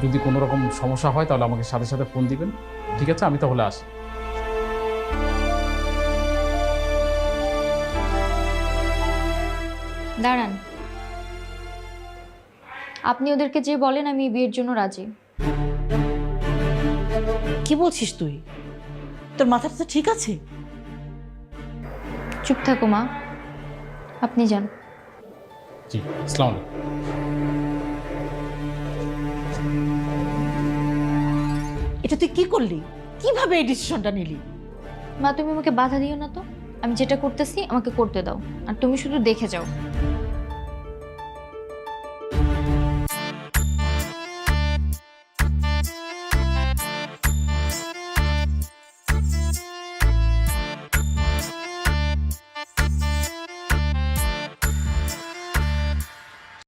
যদি কোনো রকম সমস্যা হয় তাহলে আমাকে সাথে সাথে ফোন দিবেন। ঠিক আছে, আমি তাহলে আসি। দাঁড়ান, আপনি ওদেরকে যে বলেন আমি বিয়ের জন্য রাজি। কি বলছিস তুই? তোর মাথাটা তো ঠিক আছে? চুপ থাকো মা, আপনি যান। জি, আসসালামু আলাইকুম। এটা তুই কি করলি? কিভাবে এই ডিসিশনটা নিলি? মা তুমি আমাকে বাধা দিও না তো, আমি যেটা করতেছি আমাকে করতে দাও, আর তুমি শুধু দেখে যাও।